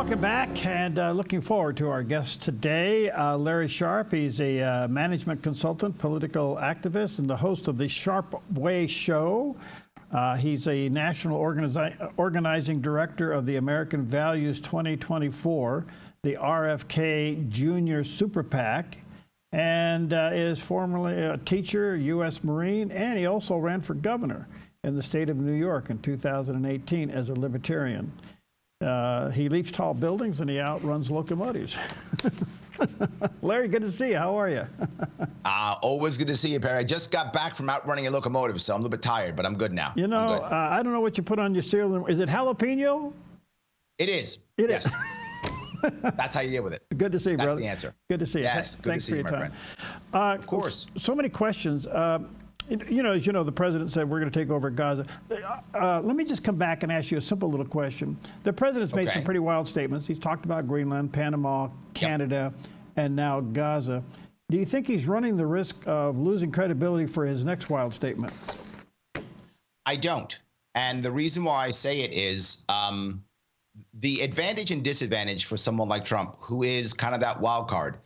Welcome back, and looking forward to our guest today, Larry Sharpe. He's a management consultant, political activist, and the host of the Sharpe Way Show. He's a national organizing director of the American Values 2024, the RFK Junior Super PAC, and is formerly a teacher, U.S. Marine, and he also ran for governor in the state of New York in 2018 as a libertarian. He leaps tall buildings and he outruns locomotives. Larry, good to see you. How are you? Always good to see you, Perry. I just got back from outrunning a locomotive, so I'm a little bit tired, but I'm good now. You know, I don't know what you put on your cereal. Is it jalapeno? It is. It yes. is. That's how you deal with it. Good to see you, brother. That's the answer. Good to see you. Yes, Thanks for your time. Of course. So many questions. You know, as you know, the president said we're going to take over Gaza. Let me just come back and ask you a simple little question. The president's made some pretty wild statements. He's talked about Greenland, Panama, Canada, and now Gaza. Do you think he's running the risk of losing credibility for his next wild statement? I don't. And the reason why I say it is the advantage and disadvantage for someone like Trump, who is kind of that wild card.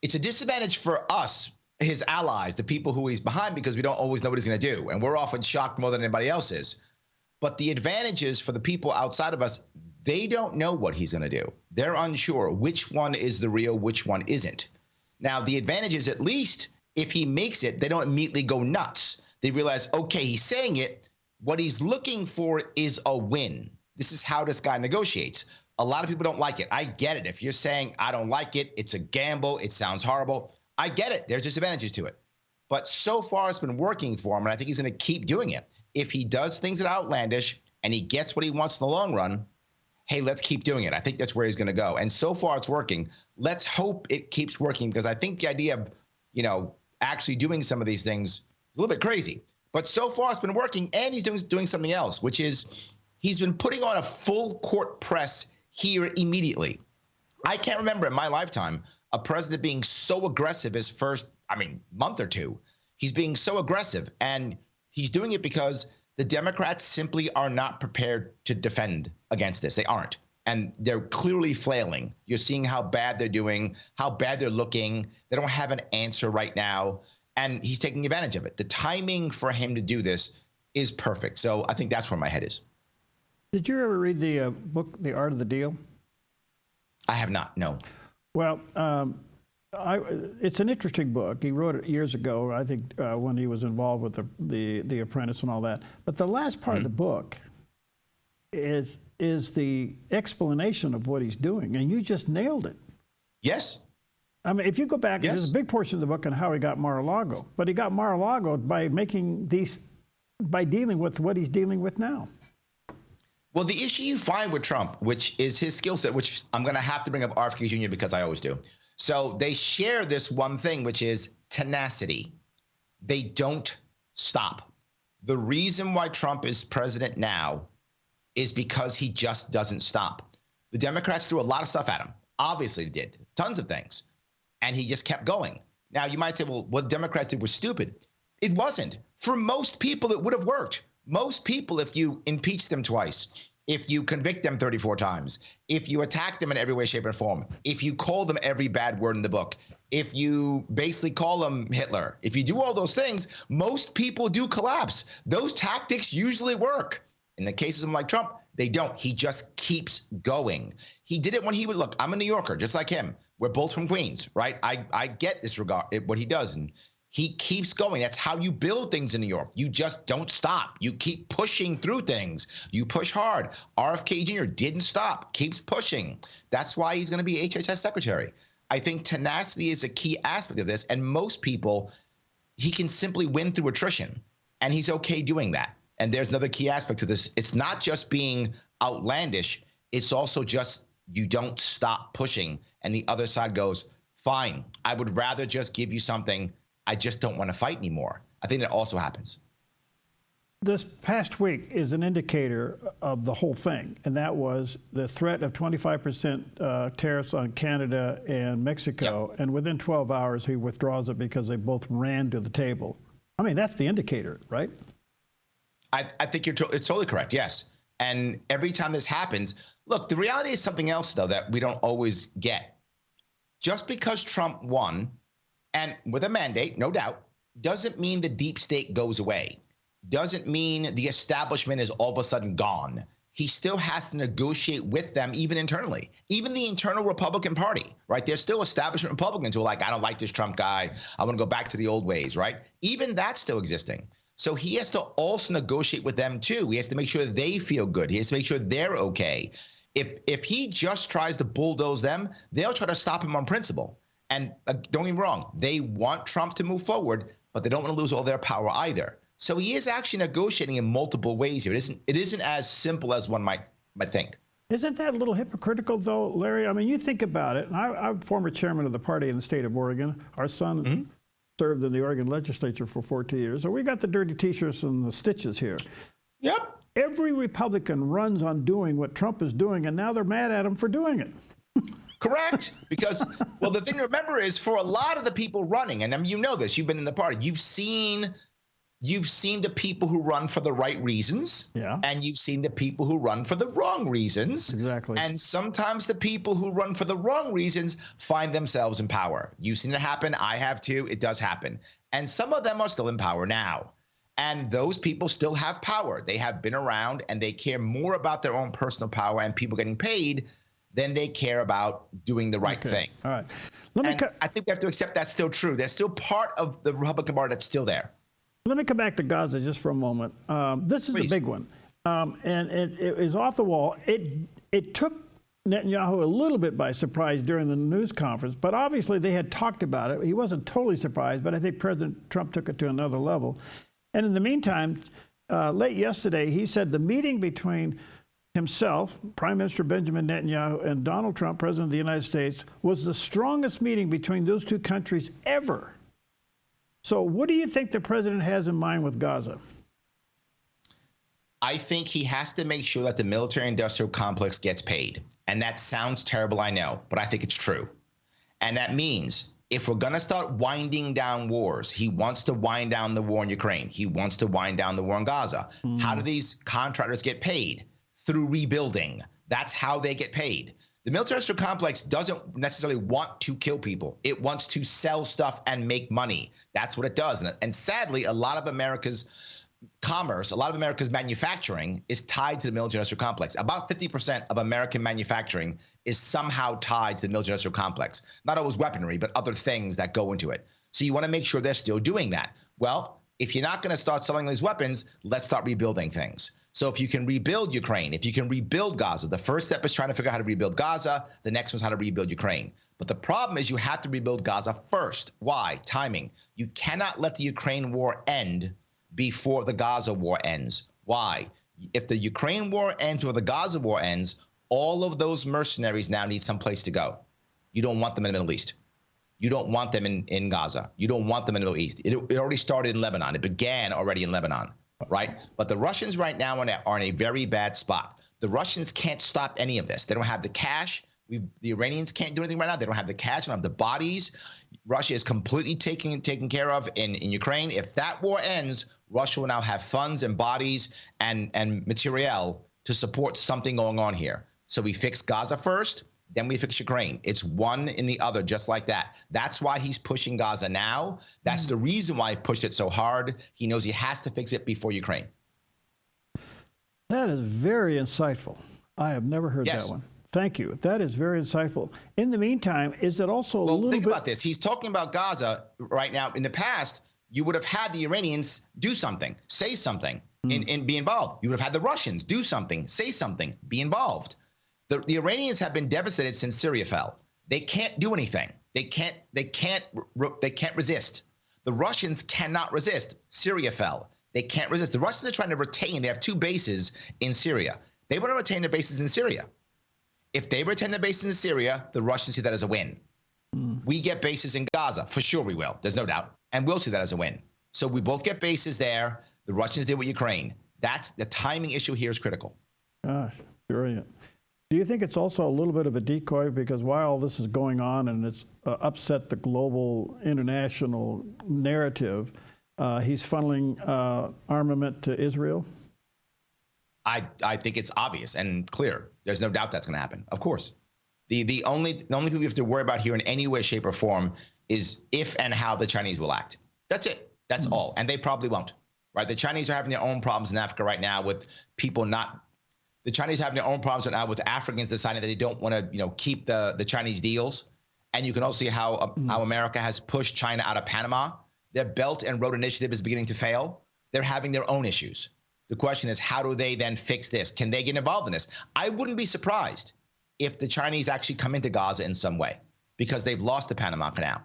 It's a disadvantage for us, his allies, the people who he's behind, because we don't always know what he's going to do. And we're often shocked more than anybody else is. But the advantage is for the people outside of us, they don't know what he's going to do. They're unsure which one is the real, which one isn't. Now, the advantage is at least if he makes it, they don't immediately go nuts. They realize, okay, he's saying it. What he's looking for is a win. This is how this guy negotiates. A lot of people don't like it. I get it. If you're saying, I don't like it, it's a gamble, it sounds horrible. I get it. There's disadvantages to it. But so far, it's been working for him, and I think he's going to keep doing it. If he does things that are outlandish and he gets what he wants in the long run, hey, let's keep doing it. I think that's where he's going to go. And so far, it's working. Let's hope it keeps working, because I think the idea of, you know, actually doing some of these things is a little bit crazy. But so far, it's been working, and he's doing something else, which is he's been putting on a full court press here immediately. I can't remember in my lifetime a president being so aggressive his first, month or two. He's being so aggressive, and he's doing it because the Democrats simply are not prepared to defend against this. They aren't. And they're clearly flailing. You're seeing how bad they're doing, how bad they're looking. They don't have an answer right now, and he's taking advantage of it. The timing for him to do this is perfect. So I think that's where my head is. Did you ever read the book, The Art of the Deal? I have not, no. Well, it's an interesting book. He wrote it years ago, I think, when he was involved with the Apprentice and all that. But the last part of the book is the explanation of what he's doing, and you just nailed it. Yes. I mean, if you go back, there's a big portion of the book on how he got Mar-a-Lago, but he got Mar-a-Lago by dealing with what he's dealing with now. Well, the issue you find with Trump, which is his skill set, which I'm going to have to bring up RFK Jr. because I always do. So they share this one thing, which is tenacity. They don't stop. The reason why Trump is president now is because he just doesn't stop. The Democrats threw a lot of stuff at him. Obviously, they did tons of things, and he just kept going. Now, you might say, well, what the Democrats did was stupid. It wasn't. For most people, it would have worked. Most people, if you impeach them twice, if you convict them 34 times, if you attack them in every way, shape, or form, if you call them every bad word in the book, if you basically call them Hitler, if you do all those things, most people do collapse. Those tactics usually work. In the case of someone like Trump, they don't. He just keeps going. He did it when he would look. I'm a New Yorker, just like him. We're both from Queens, right? I get this regard, what he does. And he keeps going. That's how you build things in New York. You just don't stop. You keep pushing through things. You push hard. RFK Jr. didn't stop, keeps pushing. That's why he's going to be HHS secretary. I think tenacity is a key aspect of this. And most people, he can simply win through attrition. And he's okay doing that. And there's another key aspect to this. It's not just being outlandish. It's also just you don't stop pushing. And the other side goes, fine, I would rather just give you something. I just don't want to fight anymore. I think that also happens. This past week is an indicator of the whole thing, and that was the threat of 25% tariffs on Canada and Mexico, and within 12 hours he withdraws it because they both ran to the table. I mean, that's the indicator, right? I think it's totally correct, yes. And every time this happens, look, the reality is something else, though, that we don't always get. Just because Trump won, and with a mandate, no doubt, doesn't mean the deep state goes away. Doesn't mean the establishment is all of a sudden gone. He still has to negotiate with them, even internally. Even the internal Republican Party, right? There's still establishment Republicans who are like, I don't like this Trump guy. I want to go back to the old ways, right? Even that's still existing. So he has to also negotiate with them, too. He has to make sure they feel good. He has to make sure they're okay. If he just tries to bulldoze them, they'll try to stop him on principle. And don't get me wrong, they want Trump to move forward, but they don't want to lose all their power either. So he is actually negotiating in multiple ways here. It isn't as simple as one might think. Isn't that a little hypocritical, though, Larry? I mean, you think about it. And I'm former chairman of the party in the state of Oregon. Our son served in the Oregon legislature for 14 years. So we got the dirty T-shirts and the stitches here. Yep. Every Republican runs on doing what Trump is doing, and now they're mad at him for doing it. Correct. Because, well, the thing to remember is for a lot of the people running, and I mean, you know this, you've been in the party, you've seen the people who run for the right reasons, and you've seen the people who run for the wrong reasons. Exactly. And sometimes the people who run for the wrong reasons find themselves in power. You've seen it happen. I have too. It does happen. And some of them are still in power now. And those people still have power. They have been around, and they care more about their own personal power and people getting paid than they care about doing the right thing. All right. I think we have to accept that's still true. There's still part of the Republican Party that's still there. Let me come back to Gaza just for a moment. This is a big one, and it is off the wall. It took Netanyahu a little bit by surprise during the news conference, but obviously they had talked about it. He wasn't totally surprised, but I think President Trump took it to another level. And in the meantime, late yesterday, he said the meeting between himself, Prime Minister Benjamin Netanyahu, and Donald Trump, President of the United States, was the strongest meeting between those two countries ever. So what do you think the president has in mind with Gaza? I think he has to make sure that the military-industrial complex gets paid. And that sounds terrible, I know, but I think it's true. And that means if we're going to start winding down wars, he wants to wind down the war in Ukraine. He wants to wind down the war in Gaza. How do these contractors get paid? Through rebuilding. That's how they get paid. The military-industrial complex doesn't necessarily want to kill people. It wants to sell stuff and make money. That's what it does. And sadly, a lot of America's commerce, a lot of America's manufacturing is tied to the military-industrial complex. About 50% of American manufacturing is somehow tied to the military-industrial complex. Not always weaponry, but other things that go into it. So you want to make sure they're still doing that. Well, if you're not going to start selling these weapons, let's start rebuilding things. So if you can rebuild Ukraine, if you can rebuild Gaza, the first step is trying to figure out how to rebuild Gaza. The next one's how to rebuild Ukraine. But the problem is you have to rebuild Gaza first. Why? Timing. You cannot let the Ukraine war end before the Gaza war ends. Why? If the Ukraine war ends or the Gaza war ends, all of those mercenaries now need some place to go. You don't want them in the Middle East. You don't want them in Gaza. You don't want them in the Middle East. It already started in Lebanon. It began already in Lebanon. Right? But the Russians right now are in a very bad spot. The Russians can't stop any of this. They don't have the cash. The Iranians can't do anything right now. They don't have the cash. They don't have the bodies. Russia is completely taken care of in Ukraine. If that war ends, Russia will now have funds and bodies and materiel to support something going on here. So we fix Gaza first, then we fix Ukraine. It's one in the other, just like that. That's why he's pushing Gaza now. That's the reason why he pushed it so hard. He knows he has to fix it before Ukraine. That is very insightful. I have never heard that one. Thank you. That is very insightful. In the meantime, is it also a little bit... Think about this. He's talking about Gaza right now. In the past, you would have had the Iranians do something, say something, and be involved. You would have had the Russians do something, say something, be involved. The Iranians have been devastated since Syria fell. They can't do anything. They can't resist. The Russians cannot resist. Syria fell. They can't resist. The Russians are trying to retain. They have 2 bases in Syria. They want to retain their bases in Syria. If they retain their bases in Syria, the Russians see that as a win. We get bases in Gaza. For sure we will. There's no doubt. And we'll see that as a win. So we both get bases there. The Russians did with Ukraine. That's the timing issue here is critical. Gosh, brilliant. Do you think it's also a little bit of a decoy because while this is going on and it's upset the global international narrative, he's funneling armament to Israel? I think it's obvious and clear. There's no doubt that's going to happen. Of course. The only people we have to worry about here in any way, shape, or form is if and how the Chinese will act. That's it. That's all. And they probably won't. Right? The Chinese are having their own problems in Africa right now with people not. The Chinese having their own problems right now with Africans deciding that they don't want to, keep the Chinese deals. And you can also see how America has pushed China out of Panama. Their Belt and Road Initiative is beginning to fail. They're having their own issues. The question is, how do they then fix this? Can they get involved in this? I wouldn't be surprised if the Chinese actually come into Gaza in some way because they've lost the Panama Canal.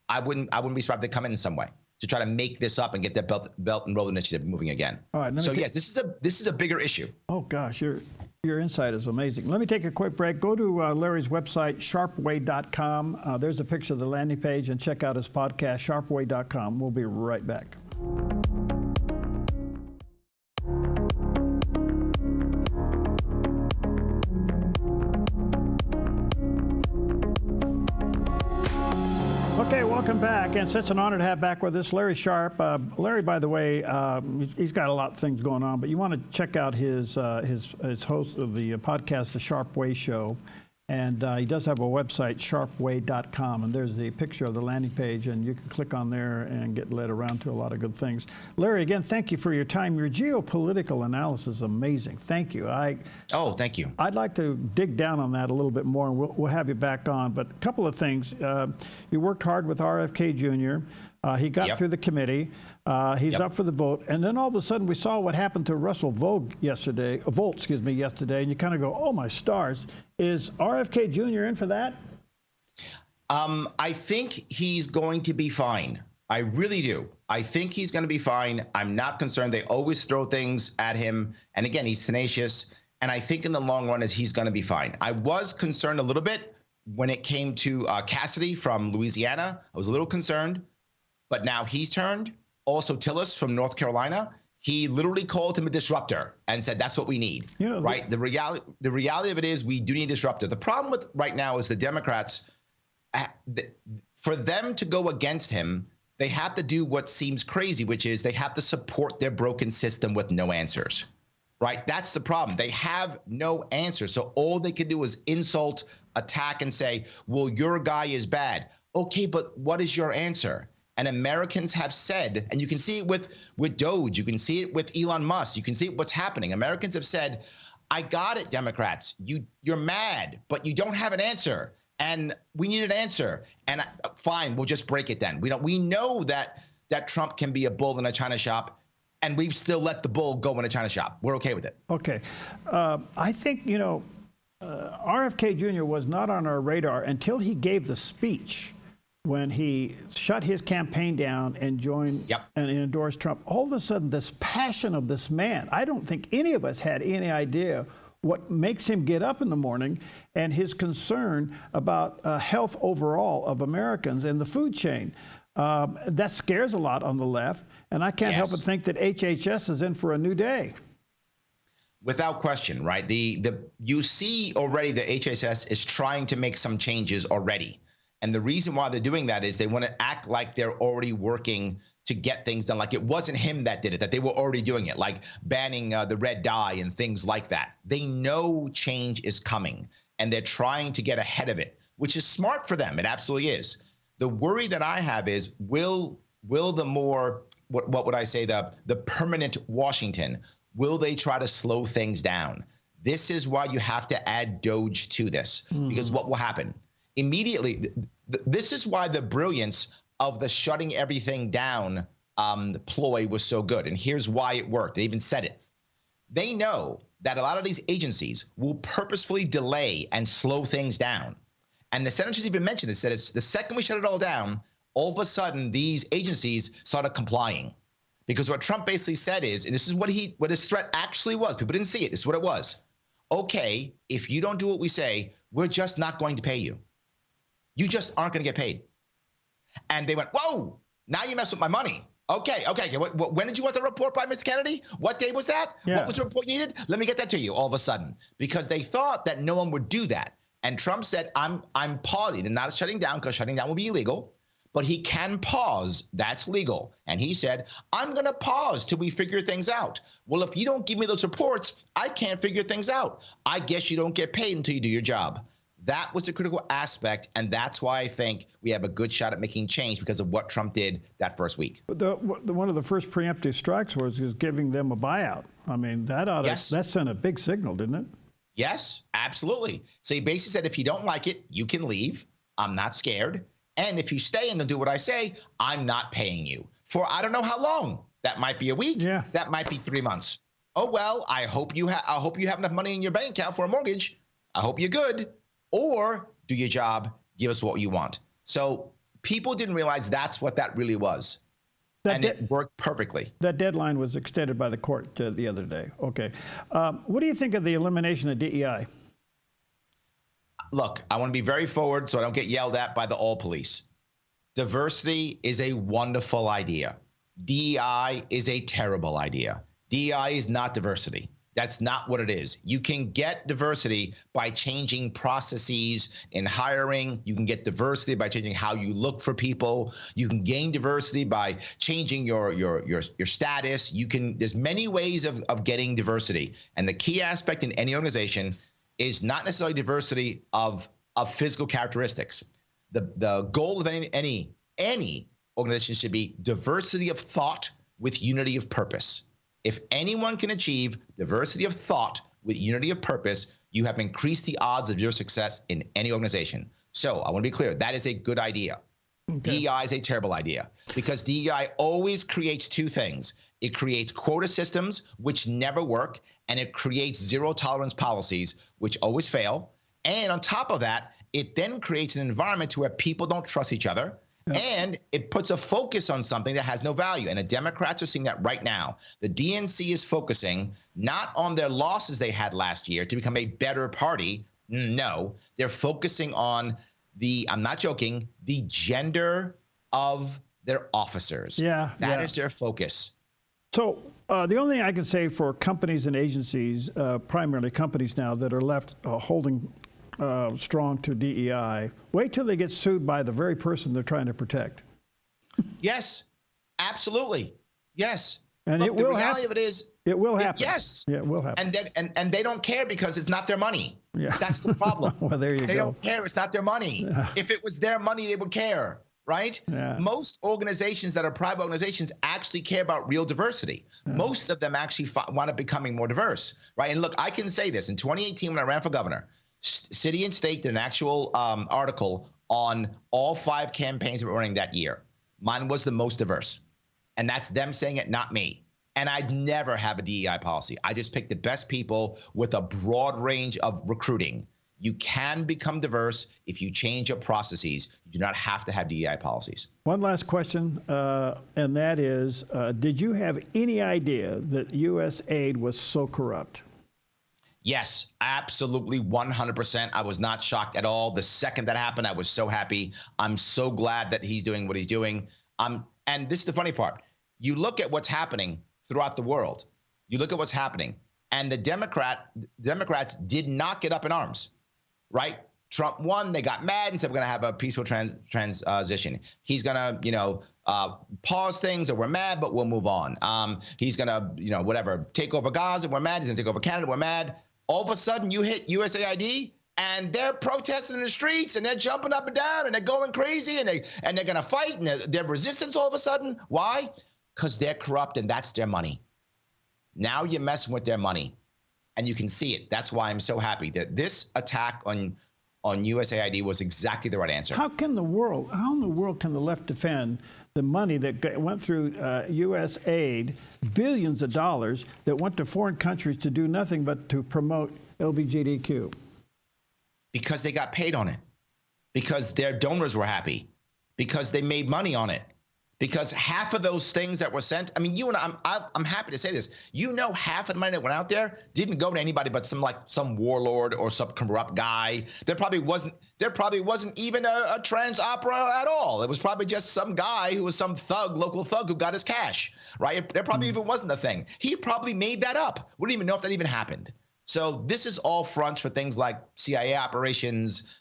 I wouldn't be surprised if they come in some way to try to make this up and get that Belt and Road Initiative moving again. All right. So yes, this is a bigger issue. Oh gosh, your insight is amazing. Let me take a quick break. Go to Larry's website, sharpeway.com. There's a picture of the landing page, and check out his podcast, sharpeway.com. We'll be right back. Okay, welcome back, and it's an honor to have back with us Larry Sharpe. Larry, by the way, he's got a lot of things going on, but you want to check out his host of the podcast, The Sharpe Way Show, and he does have a website, sharpeway.com, and there's the picture of the landing page, and you can click on there and get led around to a lot of good things. Larry, again, thank you for your time. Your geopolitical analysis is amazing. Thank you. Thank you. I'd like to dig down on that a little bit more, and we'll have you back on. But a couple of things. You worked hard with RFK Jr. He got through the committee. He's up for the vote. And then all of a sudden we saw what happened to Russell Volt yesterday, and you kind of go, oh, my stars. Is RFK Jr. in for that? I think he's going to be fine. I really do. I think he's going to be fine. I'm not concerned. They always throw things at him. And again, he's tenacious. And I think in the long run, he's going to be fine. I was concerned a little bit when it came to Cassidy from Louisiana. I was a little concerned. But now he's turned. Also, Tillis from North Carolina. He literally called him a disruptor and said, that's what we need, right? The reality of it is we do need a disruptor. The problem with right now is the Democrats, for them to go against him, they have to do what seems crazy, which is they have to support their broken system with no answers, right? That's the problem. They have no answers. So all they can do is insult, attack, and say, well, your guy is bad. Okay, but what is your answer? And Americans have said, and you can see it with Doge, you can see it with Elon Musk, you can see what's happening. Americans have said, I got it, Democrats. You're mad, but you don't have an answer. And we need an answer. And fine, we'll just break it then. We know that Trump can be a bull in a china shop, and we've still let the bull go in a china shop. We're okay with it. Okay. I think, RFK Jr. was not on our radar until he gave the speech when he shut his campaign down and joined and endorsed Trump. All of a sudden, this passion of this man, I don't think any of us had any idea what makes him get up in the morning, and his concern about health overall of Americans and the food chain. That scares a lot on the left, and I can't help but think that HHS is in for a new day. Without question, right? You see already the HHS is trying to make some changes already. And the reason why they're doing that is they want to act like they're already working to get things done, like it wasn't him that did it, that they were already doing it, like banning the red dye and things like that. They know change is coming, and they're trying to get ahead of it, which is smart for them. It absolutely is. The worry that I have is, will the more, what would I say, the permanent Washington, will they try to slow things down? This is why you have to add Doge to this, because what will happen? Immediately, this is why the brilliance of the shutting everything down ploy was so good. And here's why it worked. They even said it. They know that a lot of these agencies will purposefully delay and slow things down. And the senators even mentioned this, that it's the second we shut it all down, all of a sudden these agencies started complying. Because what Trump basically said is, and this is what his threat actually was, people didn't see it, this is what it was. Okay, if you don't do what we say, we're just not going to pay you. You just aren't going to get paid. And they went, whoa, now you mess with my money. Okay. When did you want the report by Mr. Kennedy? What day was that? Yeah. What was the report you needed? Let me get that to you all of a sudden. Because they thought that no one would do that. And Trump said, I'm pausing and not shutting down, because shutting down will be illegal. but he can pause. That's legal. And he said, I'm going to pause till we figure things out. Well, if you don't give me those reports, I can't figure things out. I guess you don't get paid until you do your job. That was the critical aspect, and that's why I think we have a good shot at making change because of what Trump did that first week. One of the first preemptive strikes was giving them a buyout. I mean, that sent a big signal, didn't it? Yes, absolutely. So he basically said, if you don't like it, you can leave. I'm not scared. And if you stay and do what I say, I'm not paying you for I don't know how long. That might be a week. Yeah. That might be 3 months. Oh, well, I hope you have enough money in your bank account for a mortgage. I hope you're good. Or do your job, give us what you want. So people didn't realize that's what that really was. It worked perfectly. That deadline was extended by the court the other day. Okay. What do you think of the elimination of DEI? Look, I want to be very forward so I don't get yelled at by the all police. Diversity is a wonderful idea. DEI is a terrible idea. DEI is not diversity. That's not what it is. You can get diversity by changing processes in hiring. You can get diversity by changing how you look for people. You can gain diversity by changing your status. There's many ways of getting diversity. And the key aspect in any organization is not necessarily diversity of physical characteristics. The goal of any organization should be diversity of thought with unity of purpose. If anyone can achieve diversity of thought with unity of purpose, you have increased the odds of your success in any organization. So I want to be clear, that is a good idea. Okay. DEI is a terrible idea because DEI always creates two things. It creates quota systems, which never work, and it creates zero tolerance policies, which always fail. And on top of that, it then creates an environment where people don't trust each other. Yep. And it puts a focus on something that has no value. And the Democrats are seeing that right now. The DNC is focusing not on their losses they had last year to become a better party. No, they're focusing on I'm not joking, the gender of their officers. Yeah. That is their focus. So the only thing I can say for companies and agencies, primarily companies now that are left holding strong to DEI, wait till they get sued by the very person they're trying to protect. Yes, absolutely. Yes. And look, it will the reality happen. of it is, it will happen. Yes. Yeah, it will happen. And they don't care because it's not their money. Yeah. That's the problem. Well, there you go. They don't care. It's not their money. Yeah. If it was their money, they would care, right? Yeah. Most organizations that are private organizations actually care about real diversity. Yeah. Most of them actually want to becoming more diverse, right? And look, I can say this. In 2018, when I ran for governor, City and State did an actual article on all 5 campaigns that were running that year. Mine was the most diverse. And that's them saying it, not me. And I'd never have a DEI policy. I just picked the best people with a broad range of recruiting. You can become diverse if you change your processes. You do not have to have DEI policies. One last question, and that is, did you have any idea that U.S. aid was so corrupt? Yes, absolutely, 100%. I was not shocked at all. The second that happened, I was so happy. I'm so glad that he's doing what he's doing. And this is the funny part. You look at what's happening throughout the world. You look at what's happening. And the Democrats did not get up in arms, right? Trump won. They got mad and said, we're going to have a peaceful transition. He's going to, pause things and we're mad, but we'll move on. He's going to, whatever, take over Gaza. We're mad. He's going to take over Canada. We're mad. All of a sudden, you hit USAID, and they're protesting in the streets, and they're jumping up and down, and they're going crazy, and they're going to fight, and they're resistance all of a sudden. Why? Because they're corrupt, and that's their money. Now you're messing with their money, and you can see it. That's why I'm so happy that this attack on USAID was exactly the right answer. How in the world can the left defend the money that went through U.S. aid, billions of dollars that went to foreign countries to do nothing but to promote LGBTQ? Because they got paid on it. Because their donors were happy. Because they made money on it. Because half of those things that were sent, I mean, you and I'm happy to say this. Half of the money that went out there didn't go to anybody but some warlord or some corrupt guy. There probably wasn't even a trans opera at all. It was probably just some guy who was some local thug who got his cash, right? There probably even wasn't a thing. He probably made that up. We don't even know if that even happened. So this is all fronts for things like CIA operations,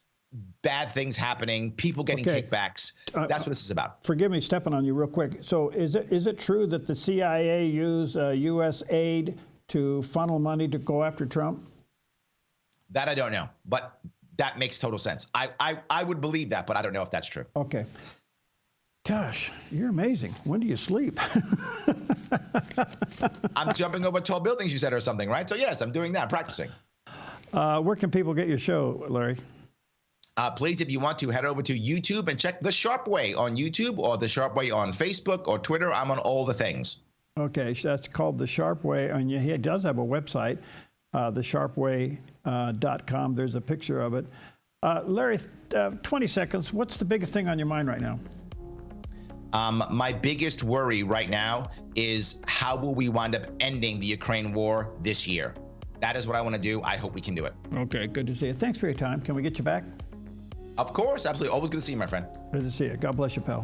bad things happening, people getting kickbacks. That's what this is about. Forgive me stepping on you real quick. So is it true that the CIA used U.S. aid to funnel money to go after Trump? That I don't know, but that makes total sense. I would believe that, but I don't know if that's true. Okay. Gosh, you're amazing. When do you sleep? I'm jumping over tall buildings, you said, or something, right? So yes, I'm doing that, I'm practicing. Where can people get your show, Larry? Please, if you want to, head over to YouTube and check The Sharpe Way on YouTube, or The Sharpe Way on Facebook or Twitter. I'm on all the things. Okay, that's called The Sharpe Way. And he does have a website, thesharpeway.com. There's a picture of it. Larry, 20 seconds. What's the biggest thing on your mind right now? My biggest worry right now is how will we wind up ending the Ukraine war this year? That is what I want to do. I hope we can do it. Okay, good to see you. Thanks for your time. Can we get you back? Of course, absolutely. Always good to see you, my friend. Good to see you. God bless you, pal.